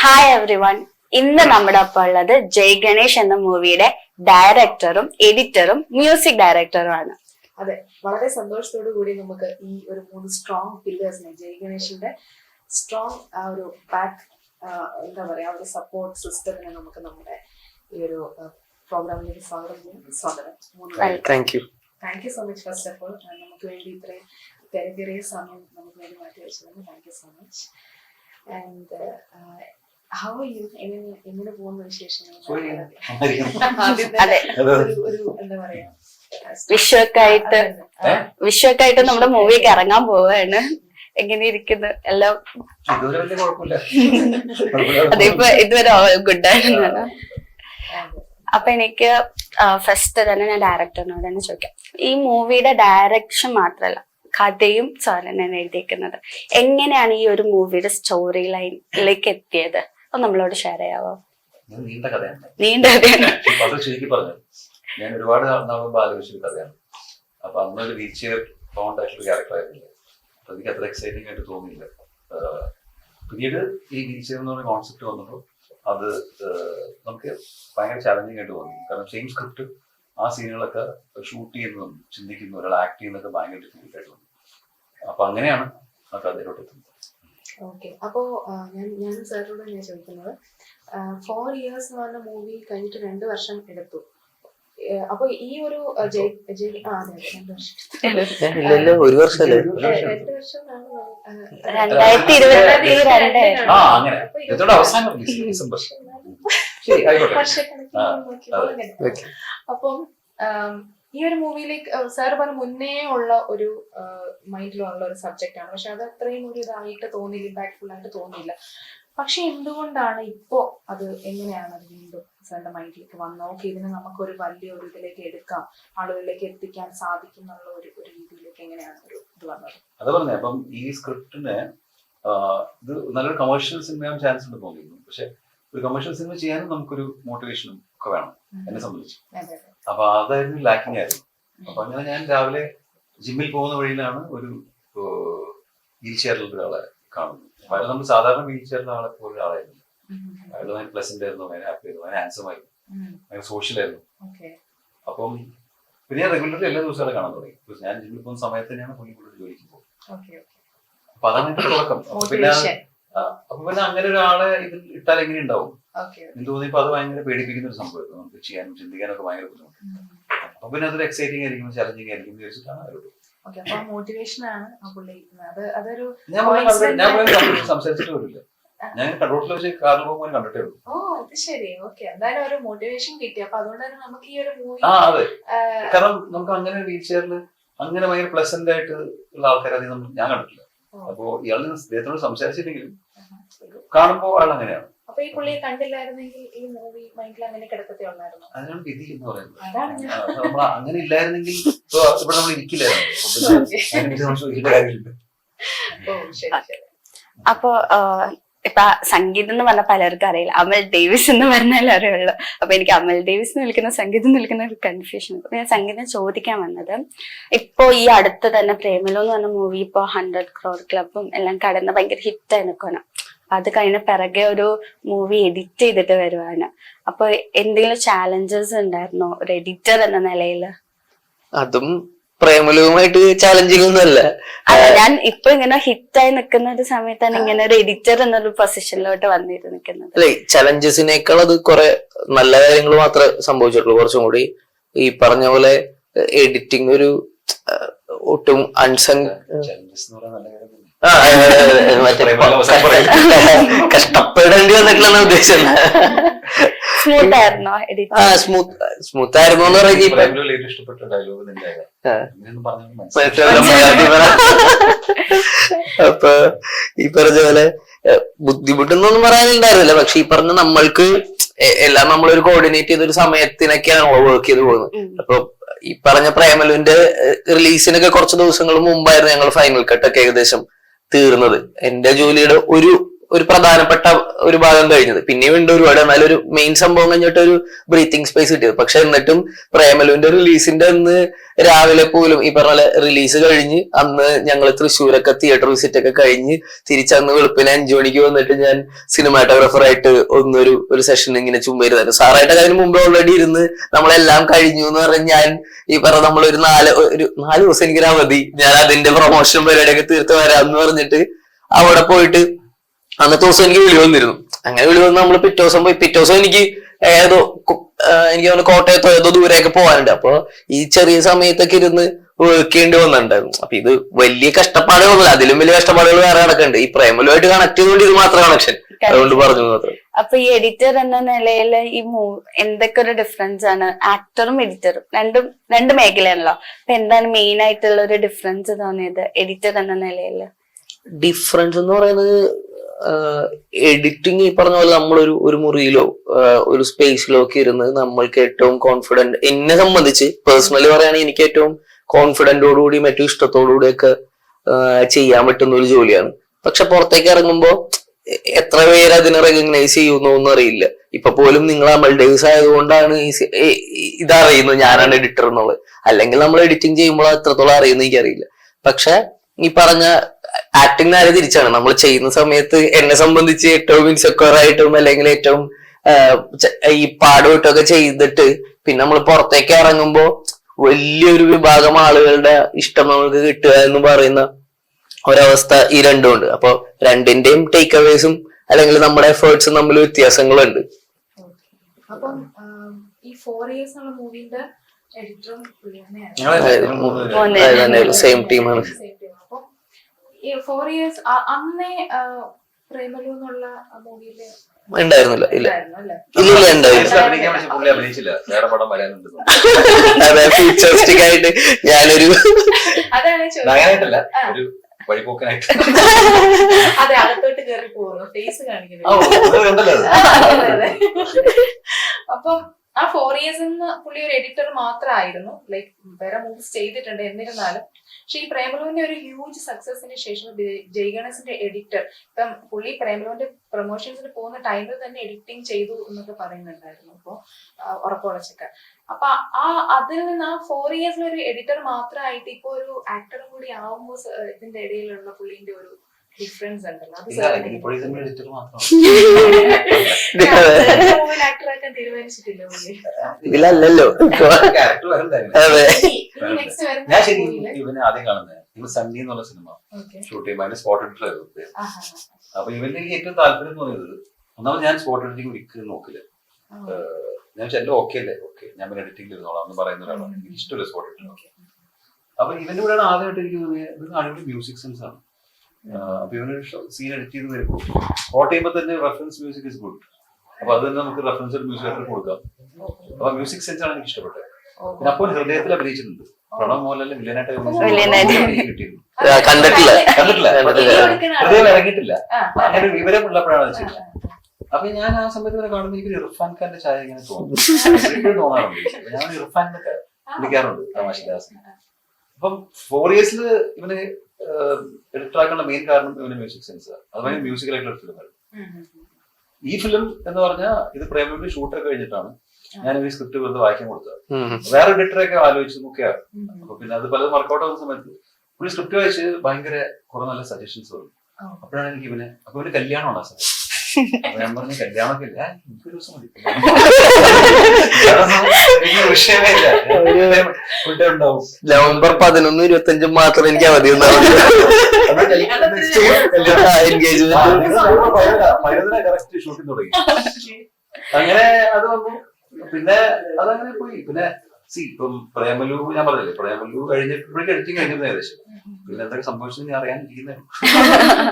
Hi every one. ഇന്ന് നമ്മുടെ ഒപ്പം ഉള്ളത് ജയ് ഗണേഷ് എന്ന മൂവിയുടെ ഡയറക്ടറും എഡിറ്ററും മ്യൂസിക് ഡയറക്ടറുമാണ്. അതെ, വളരെ സന്തോഷത്തോടു കൂടി നമുക്ക് ഈ ഒരു 3 സ്ട്രോങ് പില്ലേഴ്സിനെ, ജയ് ഗണേഷിന്റെ സ്ട്രോങ് ആ ഒരു ബാക്ക് എന്താ പറയാ ഒരു സപ്പോർട്ട് സിസ്റ്റത്തിനെ നമുക്ക് നമ്മുടെ ഈ ഒരു പ്രോഗ്രാമിലേക്ക് സ്വാഗതം. Thank you so much. First of all നമുക്ക് വേണ്ടി ഇത്രയും തിരക്കേറിയ സമയം നമുക്ക് വേണ്ടി മാറ്റി വെച്ചതിന് thank you so much. And how are you? എങ്ങനെ പോകുന്ന വിശേഷങ്ങൾ? ഒരു എന്താ പറയാ വിഷുവൊക്കെയായിട്ട് നമ്മുടെ മൂവിയൊക്കെ ഇറങ്ങാൻ പോവാണ്. എങ്ങനെ ഇരിക്കുന്നു എല്ലാം? അതിപ്പോ ഇതുവരെ ഗുഡ് ആയിരുന്നാണ്. അപ്പൊ എനിക്ക് ഫസ്റ്റ് തന്നെ ഞാൻ ഡയറക്ടറിനോട് തന്നെ ചോദിക്കാം, ഈ മൂവിയുടെ ഡയറക്ഷൻ മാത്രല്ല കഥയും സാറിന് ഞാൻ എഴുതിയിരിക്കുന്നത്. എങ്ങനെയാണ് ഈ ഒരു മൂവിയുടെ സ്റ്റോറി ലൈനിലേക്ക് എത്തിയത്? അത് നമ്മളോട് ഷെയർ ചെയ്യാവോ? നീണ്ട കഥയാണ്. ശരിക്കും പറഞ്ഞു, ഞാൻ ഒരുപാട് നാൾ മുമ്പ് ആലോചിച്ചൊരു കഥയാണ്. അപ്പൊ അന്നൊരു വീൽ ചെയർ ബൗണ്ട് ആയിട്ടുള്ള ക്യാരക്ടർ ആയിരുന്നില്ല. അപ്പൊ എനിക്ക് അത്ര എക്സൈറ്റിംഗ് ആയിട്ട് തോന്നിയില്ല. പിന്നീട് ഈ വീൽ ചെയർ എന്ന് പറഞ്ഞ കോൺസെപ്റ്റ് വന്നപ്പോൾ അത് നമുക്ക് ഭയങ്കര ചാലഞ്ചിങ് ആയിട്ട് തോന്നി. കാരണം സെയിം സ്ക്രിപ്റ്റ് ആ സീനുകളൊക്കെ ഷൂട്ട് ചെയ്യുന്നതും ചിന്തിക്കുന്നതും ഒരാൾ ആക്ട് ചെയ്യുന്നതൊക്കെ ഭയങ്കര ഡിഫിക്കൽട്ട് ആയിട്ട് തോന്നി. അപ്പൊ അങ്ങനെയാണ് ആ കഥയിലോട്ട് എത്തുന്നത്. ഓക്കെ, അപ്പോ ഞാൻ സാറിനോട് ഞാൻ ചോദിക്കുന്നത്, 4 years എന്ന് പറഞ്ഞ മൂവി കഴിഞ്ഞിട്ട് 2 വർഷം എടുത്തു. അപ്പൊ ഈ ഒരു 2 വർഷം അപ്പം ഈ ഒരു മൂവിയിലേക്ക് സാർ പറഞ്ഞ മുന്നേ ഉള്ള ഒരു മൈൻഡിലുള്ള ഒരു സബ്ജക്റ്റ് ആണ്. പക്ഷെ അത് അത്രയും ഒരു ഇതായിട്ട് തോന്നിയില്ല, ഇമ്പാക്ട്ഫുൾ ആയിട്ട് തോന്നിയില്ല. പക്ഷെ എന്തുകൊണ്ടാണ് ഇപ്പോ അത് എങ്ങനെയാണ് അത് വീണ്ടും സാറിന്റെ മൈൻഡിലേക്ക് വന്നത്? ഓക്കെ, ഇതിന് നമുക്കൊരു വലിയ ഒരു ഇതിലേക്ക് എടുക്കാം, ആളുകളിലേക്ക് എത്തിക്കാൻ സാധിക്കും എന്നുള്ള ഒരു രീതിയിലേക്ക് എങ്ങനെയാണ് ഒരു ഇത് വന്നത്? അത് പറഞ്ഞേ, അപ്പം ഈ സ്ക്രിപ്റ്റിന് ഇത് നല്ലൊരു കമേഴ്ഷ്യൽ സിനിമയാൻ ചാൻസ് ഉണ്ട് തോന്നിയിരുന്നു. പക്ഷെ ഒരു കമേഴ്ഷ്യൽ സിനിമ ചെയ്യാനും നമുക്കൊരു മോട്ടിവേഷനും ഒക്കെ വേണം, എന്നെ സംബന്ധിച്ച്. അപ്പൊ അതായിരുന്നു ലാക്കിംഗ് ആയിരുന്നു. അപ്പൊ അങ്ങനെ ഞാൻ രാവിലെ ജിമ്മിൽ പോകുന്ന വഴിയിലാണ് ഒരു വീൽ ചെയറിലുള്ള ഒരാളെ കാണുന്നത്. അപ്പൊ അയാൾ നമ്മൾ സാധാരണ വീൽ ചെയറിലുള്ള ആളെ പോലെ ഒരാളായിരുന്നു. അയാൾ ഭയങ്കര പ്ലസന്റ് ആയിരുന്നു, ഭയങ്കര ഹാപ്പി ആയിരുന്നു, ഭയങ്കര ഹാൻസം ആയിരുന്നു, ഭയങ്കര സോഷ്യൽ ആയിരുന്നു. അപ്പം പിന്നെ ഞാൻ റെഗുലർലി എല്ലാ ദിവസവും കാണാൻ തുടങ്ങി. ഞാൻ ജിമ്മിൽ പോകുന്ന സമയത്ത് തന്നെയാണ് പുള്ളി കൂടുതൽ ജോലിക്ക് പോകും. അപ്പൊ അതാണ് എന്റെ തുടക്കം. അപ്പൊ പിന്നെ അങ്ങനെ ഒരാളെ ഇതിൽ ഇട്ടാൽ എങ്ങനെ ഉണ്ടാവും എന്ന് തോന്നിയപ്പോ അത് ഭയങ്കര പേടിപ്പിക്കുന്ന ഒരു സംഭവമായിരുന്നു. നമുക്ക് ചെയ്യാനും ചിന്തിക്കാനൊക്കെ ഭയങ്കര ബുദ്ധിമുട്ട്. അപ്പൊ പിന്നെ അതൊരു എക്സൈറ്റിംഗ് ആയിരിക്കും, ചലഞ്ചിങ് ആയിരിക്കും എന്ന് ചോദിച്ചിട്ടാണ് അവരോട് ഞാൻ സംസാരിച്ചിട്ട് വരില്ല. ഞാൻ റോട്ടിൽ വെച്ച് കാറിൽ പോകുമ്പോൾ കണ്ടിട്ടേ ഉള്ളൂ. അതെ, കാരണം നമുക്ക് അങ്ങനെ വീൽ ചെയറിൽ അങ്ങനെ ഭയങ്കര പ്ലസന്റ് ആയിട്ട് ഉള്ള ആൾക്കാരെ അധികം ഞാൻ കണ്ടിട്ടില്ല. അപ്പോ ഇയാളിൽ അദ്ദേഹത്തോട് സംസാരിച്ചില്ലെങ്കിലും കാണുമ്പോ ആൾ അങ്ങനെയാണ്. അതിനാണ് വിധി എന്ന് പറയുന്നത്. നമ്മൾ അങ്ങനെ ഇല്ലായിരുന്നെങ്കിൽ ഇവിടെ നമ്മൾ ഇരിക്കില്ലായിരുന്നു. അപ്പൊ ഇപ്പൊ സംഗീതം എന്ന് പറഞ്ഞ പലർക്കും അറിയില്ല, അമൽ ഡേവിസ് എന്ന് പറഞ്ഞാൽ അറിയുള്ളൂ. അപ്പൊ എനിക്ക് അമൽ ഡേവിസ് എന്ന് വിളിക്കുന്ന സംഗീതം എന്ന് വിളിക്കുന്ന ഒരു കൺഫ്യൂഷൻ. അപ്പൊ ഞാൻ സംഗീതം ചോദിക്കാൻ വന്നത്, ഇപ്പൊ ഈ അടുത്ത് തന്നെ പ്രേമലു എന്ന് പറഞ്ഞ മൂവി ഇപ്പൊ 100 crore ക്ലബും എല്ലാം കടന്ന് ഭയങ്കര ഹിറ്റായി നിൽക്കണം. അത് കഴിഞ്ഞ പിറകെ ഒരു മൂവി എഡിറ്റ് ചെയ്തിട്ട് വരുവാണ്. അപ്പൊ എന്തെങ്കിലും ചാലഞ്ചസ് ഉണ്ടായിരുന്നോ ഒരു എഡിറ്റർ എന്ന നിലയില്? അതും പ്രേമലുമായിട്ട് ചാലഞ്ചിങ് ഒന്നുമല്ല. ഞാൻ ഇപ്പൊ ഇങ്ങനെ ഹിറ്റായി നിൽക്കുന്ന ഒരു സമയത്താണ് ഇങ്ങനെ ഒരു എഡിറ്റർ എന്നൊരു പൊസിഷനിലോട്ട് വന്നിട്ട് നിൽക്കുന്നത്. അല്ലെ, ചലഞ്ചസിനേക്കാൾ അത് കുറെ നല്ല കാര്യങ്ങൾ മാത്രമേ സംഭവിച്ചിട്ടുള്ളൂ. കുറച്ചും കൂടി ഈ പറഞ്ഞ പോലെ എഡിറ്റിംഗ് ഒരു ഒട്ടും അൺസങ് കഷ്ടപ്പെടേണ്ടി വന്നിട്ടില്ലെന്ന ഉദ്ദേശം. സ്മൂത്ത് ആയിരുന്നോ? സ്മൂത്ത് ആയിരുന്നു എന്ന് പറയുന്നത് അപ്പൊ ഈ പറഞ്ഞ പോലെ ബുദ്ധിമുട്ടൊന്നും പറയാനുണ്ടായിരുന്നില്ല. പക്ഷെ ഈ പറഞ്ഞ നമ്മൾക്ക് എല്ലാം നമ്മളൊരു കോർഡിനേറ്റ് ചെയ്തൊരു സമയത്തിനൊക്കെയാണ് നമ്മൾ വർക്ക് ചെയ്ത് പോകുന്നത്. അപ്പൊ ഈ പറഞ്ഞ പ്രേമലുവിന്റെ റിലീസിനൊക്കെ കുറച്ച് ദിവസങ്ങൾ മുമ്പായിരുന്നു ഞങ്ങൾ ഫൈനൽ കട്ടൊക്കെ ഏകദേശം തീർന്നത്. എന്റെ ജോലിയുടെ ഒരു ഒരു പ്രധാനപ്പെട്ട ഒരു ഭാഗം കഴിഞ്ഞത്. പിന്നെയും ഉണ്ട് ഒരുപാട്, എന്നാലും ഒരു മെയിൻ സംഭവം കഴിഞ്ഞിട്ട് ഒരു ബ്രീത്തിങ് സ്പേസ് കിട്ടിയത്. പക്ഷെ എന്നിട്ടും പ്രേമലുവിന്റെ റിലീസിന്റെ അന്ന് രാവിലെ പോലും ഈ പറഞ്ഞ റിലീസ് കഴിഞ്ഞ് അന്ന് ഞങ്ങൾ തൃശ്ശൂരൊക്കെ തിയേറ്റർ വിസിറ്റ് ഒക്കെ കഴിഞ്ഞ് തിരിച്ചന്ന് വെളുപ്പിന് 5 മണിക്ക് വന്നിട്ട് ഞാൻ സിനിമാറ്റോഗ്രാഫർ ആയിട്ട് ഒരു സെഷൻ ഇങ്ങനെ ചുമ്മാ ഇരുന്നായിരുന്നു. സാറായിട്ട് അതിന് മുമ്പ് ഓൾറെഡി ഇരുന്ന് നമ്മളെല്ലാം കഴിഞ്ഞു എന്ന് പറഞ്ഞ് ഞാൻ ഈ പറഞ്ഞ നമ്മളൊരു 4 ദിവസം എനിക്കൊരു അവധി, ഞാൻ അതിന്റെ പ്രൊമോഷൻ പരിപാടിയൊക്കെ തീർത്ത് വരാമെന്ന് പറഞ്ഞിട്ട് അവിടെ പോയിട്ട് അന്നത്തെ ദിവസം എനിക്ക് വിളി വന്നിരുന്നു. അങ്ങനെ വിളി വന്ന് നമ്മൾ പിറ്റേ ദിവസം പോയി. പിറ്റേ ദിവസം എനിക്ക് എനിക്ക് തോന്നുന്നു കോട്ടയത്തോ ഏതോ ദൂരെയൊക്കെ പോകാനുണ്ട്. അപ്പൊ ഈ ചെറിയ സമയത്തൊക്കെ ഇരുന്ന് വെക്കേണ്ടി വന്നിട്ടുണ്ടായിരുന്നു. അപ്പൊ ഇത് വലിയ കഷ്ടപ്പാടുകളൊന്നുമില്ല, അതിലും വലിയ കഷ്ടപ്പാടുകൾ വേറെ നടക്കുന്നുണ്ട്. ഈ പ്രേമലുമായിട്ട് കണക്ട് ചെയ്തുകൊണ്ട് ഇത് മാത്രം കണക്ഷൻ, അതുകൊണ്ട് പറഞ്ഞു മാത്രം. അപ്പൊ ഈ എഡിറ്റർ എന്ന നിലയിൽ ഈ എന്തൊക്കെ ഒരു ഡിഫറൻസ് ആണ്? ആക്ടറും എഡിറ്ററും രണ്ട് മേഖലയാണല്ലോ. അപ്പൊ എന്താണ് മെയിൻ ആയിട്ടുള്ള ഒരു ഡിഫറൻസ് തോന്നിയത് എഡിറ്റർ എന്ന നിലയിൽ? ഡിഫറൻസ് എന്ന് പറയുന്നത് എഡിറ്റിംഗ് ഈ പറഞ്ഞ പോലെ നമ്മളൊരു മുറിയിലോ ഒരു സ്പേസിലോ ഒക്കെ ഇരുന്ന് നമ്മൾക്ക് ഏറ്റവും കോൺഫിഡന്റ്, എന്നെ സംബന്ധിച്ച് പേഴ്സണലി പറയുകയാണെങ്കിൽ എനിക്ക് ഏറ്റവും കോൺഫിഡന്റോടുകൂടിയും ഏറ്റവും ഇഷ്ടത്തോടുകൂടിയൊക്കെ ചെയ്യാൻ പറ്റുന്ന ഒരു ജോലിയാണ്. പക്ഷെ പുറത്തേക്ക് ഇറങ്ങുമ്പോൾ എത്ര പേര് അതിനെ റെക്കഗ്നൈസ് ചെയ്യുന്നോന്നും അറിയില്ല. ഇപ്പൊ പോലും നിങ്ങൾ അമൽ ഡേവിസ് ആയതുകൊണ്ടാണ് ഇതറിയുന്നത് ഞാനാണ് എഡിറ്റർ എന്നുള്ളത്. അല്ലെങ്കിൽ നമ്മൾ എഡിറ്റിംഗ് ചെയ്യുമ്പോൾ എത്രത്തോളം അറിയുന്ന എനിക്കറിയില്ല. പക്ഷെ ഈ പറഞ്ഞ ആക്ടിങ് നേരെ തിരിച്ചാണ്. നമ്മൾ ചെയ്യുന്ന സമയത്ത് എന്നെ സംബന്ധിച്ച് ഏറ്റവും ഇൻസെക്യൂർ ആയിട്ടും അല്ലെങ്കിൽ ഏറ്റവും ഈ പാടുവിട്ടൊക്കെ ചെയ്തിട്ട് പിന്നെ നമ്മൾ പുറത്തേക്ക് ഇറങ്ങുമ്പോൾ വലിയൊരു വിഭാഗം ആളുകളുടെ ഇഷ്ടം നമുക്ക് കിട്ടുക എന്ന് പറയുന്ന ഒരവസ്ഥ ഈ രണ്ടും ഉണ്ട്. അപ്പൊ രണ്ടിന്റെയും ടേക്ക് അവേസും അല്ലെങ്കിൽ നമ്മുടെ എഫേർട്സും തമ്മിൽ വ്യത്യാസങ്ങളുണ്ട്. അപ്പം ഈ 4 years എന്നുള്ള മൂവിന്റെ എഡിറ്ററും സെയിം ടീമാണ്. അപ്പം ഈ 4 years അന്നേ പ്രേമലു എന്നുള്ള മൂവിയില് ഉണ്ടായിരുന്നില്ല. ഇല്ല ഇല്ല ഉണ്ടായില്ല. അതെ, ഫ്യൂച്ചറിസ്റ്റിക് ആയിട്ട് ഞാനൊരു അതെ അകത്തോട്ട് കയറി പോകുന്നു, ഫേസ് കാണിക്കുന്നത്. അപ്പം ആ 4 years പുള്ളി ഒരു എഡിറ്റർ മാത്രമായിരുന്നു, ലൈക്ക് വേറെ മൂവീസ് ചെയ്തിട്ടുണ്ട്. എന്നിരുന്നാലും പക്ഷെ ഈ പ്രേമലുവിന്റെ ഒരു ഹ്യൂജ് സക്സസിന് ശേഷം ജയ്ഗണേശിന്റെ എഡിറ്റർ, ഇപ്പം പുള്ളി പ്രേമലുവിന്റെ പ്രൊമോഷൻസിന് പോകുന്ന ടൈമിൽ തന്നെ എഡിറ്റിംഗ് ചെയ്തു എന്നൊക്കെ പറയുന്നുണ്ടായിരുന്നു. അപ്പൊ ഉറപ്പുളച്ചൊക്കെ അപ്പൊ അതിൽ നിന്ന് ആ 4 years ഒരു എഡിറ്റർ മാത്രമായിട്ട് ഇപ്പൊ ഒരു ആക്ടറും കൂടി ആവുമ്പോൾ ഇതിന്റെ ഇടയിലുള്ള പുള്ളിന്റെ ഒരു ഡിഫറൻസ് ഉണ്ടല്ലോ. അത് ആക്ടറാക്കാൻ തീരുമാനിച്ചിട്ടില്ല പുള്ളി. ഇതിലല്ലോ ഞാൻ ശരി ഇവനെ ആദ്യം കാണുന്നത് ഇവൻ സണ്ണി എന്നുള്ള സിനിമ ഷൂട്ട് ചെയ്യുമ്പോൾ അതിന്റെ സ്പോട്ട് എഡിറ്റർ ആയിരുന്നു. അപ്പൊ ഇവന്റെ എനിക്ക് ഏറ്റവും താല്പര്യം തോന്നിയത്, ഒന്നാമത് ഞാൻ സ്പോട്ട് എഡിറ്റിംഗ് ഒരിക്കലും നോക്കില്ല. ഞാൻ എല്ലാം ഓക്കെ അല്ലേ, ഓക്കെ ഞാൻ പിന്നെ എഡിറ്റിംഗിൽ ഇരുന്നോളാം എന്ന് പറയുന്ന ഒരാളാണ്. എനിക്ക് ഇഷ്ടമല്ല സ്പോട്ട് എഡിറ്റിംഗ്. അപ്പൊ ഇവന്റെ കൂടെയാണ് ആദ്യമായിട്ട് എനിക്ക് തോന്നിയത് ഇത് അടിപൊളി മ്യൂസിക് സെൻസ് ആണ്. അപ്പൊ ഇവനൊരു സീൻ എഡിറ്റ് ചെയ്ത് വരുമ്പോൾ സ്പോട്ട് ചെയ്യുമ്പോൾ തന്നെ റെഫറൻസ് മ്യൂസിക് ഇസ് ഗുഡ്. അപ്പൊ അത് തന്നെ നമുക്ക് റെഫറൻസ് മ്യൂസിക് കൊടുക്കാം. അപ്പൊ മ്യൂസിക് സെൻസ് ആണ് എനിക്ക് ഇഷ്ടപ്പെട്ടത്. പിന്നെ അപ്പോൾ ഹൃദയത്തിൽ അഭിനയിച്ചിട്ടുണ്ട്. പ്രണവ് മോഹൻലാലിന്റെ വില്ലനായിട്ട് കിട്ടിയിരുന്നു. കണ്ടിട്ടില്ല. ഹൃദയം ഇറങ്ങിയിട്ടില്ല. അങ്ങനെ വിവരമുള്ളപ്പോഴാണ് അത് ചെയ്തത്. അപ്പൊ ഞാൻ ആ സമയത്ത് ഇവരെ കാണുമ്പോൾ എനിക്ക് ഇർഫാൻ ഖാന്റെ ചായ ഇങ്ങനെ തോന്നുന്നു, തോന്നാറുണ്ട്. ഞാൻ ഇർഫാൻ എന്നൊക്കെ വിളിക്കാറുണ്ട് തമാശദാസിനെ. അപ്പം 4 years ഇവന് എഡിറ്റർ ആക്കാനുള്ള മെയിൻ കാരണം ഇവന് മ്യൂസിക് സെൻസ്. അതുപോലെ മ്യൂസിക്കലായിട്ടുള്ള ഫിലിമാണ് ഈ ഫിലിം എന്ന് പറഞ്ഞാൽ. ഇത് പ്രേമലുവിന്റെ ഷൂട്ടൊക്കെ കഴിഞ്ഞിട്ടാണ് ഞാൻ ഈ സ്ക്രിപ്റ്റ് വെറുതെ വായിക്കാൻ കൊടുത്തത്. വേറെ എഡിറ്ററൊക്കെ ആലോചിച്ച് നോക്കിയാണ്. അപ്പൊ പിന്നെ അത് പലതും വർക്കൗട്ട് ആവുന്ന സമയത്ത് പുള്ളി സ്ക്രിപ്റ്റ് വായിച്ച് ഭയങ്കര കുറെ നല്ല സജഷൻസ് വന്നു. അപ്പോഴാണ് എനിക്ക് ഇവന് കല്യാണം ആ സമയത്ത്. ഞാൻ പറഞ്ഞു കല്യാണമൊക്കെ ഇല്ല, എനിക്ക് ഒരു ദിവസം മതി, വിഷയമേ ഇല്ല, ഉണ്ടാവും. നവംബർ 11, 25 മാത്രം എനിക്ക് അവധി കറക്റ്റ് ഷൂട്ടിംഗ് തുടങ്ങി. അങ്ങനെ അത് വന്നു. പിന്നെ അതങ്ങനെ പോയി. പിന്നെ ഇപ്പം പ്രേമലു ഞാൻ പറഞ്ഞില്ലേ, പ്രേമലു കഴിഞ്ഞപ്പോഴേക്കും എഡിറ്റിംഗ് കഴിഞ്ഞത് ഏകദേശം. പിന്നെ എന്തൊക്കെ സംഭവിച്ചത് ഞാൻ അറിയാൻ ഇരിക്കുന്നേ.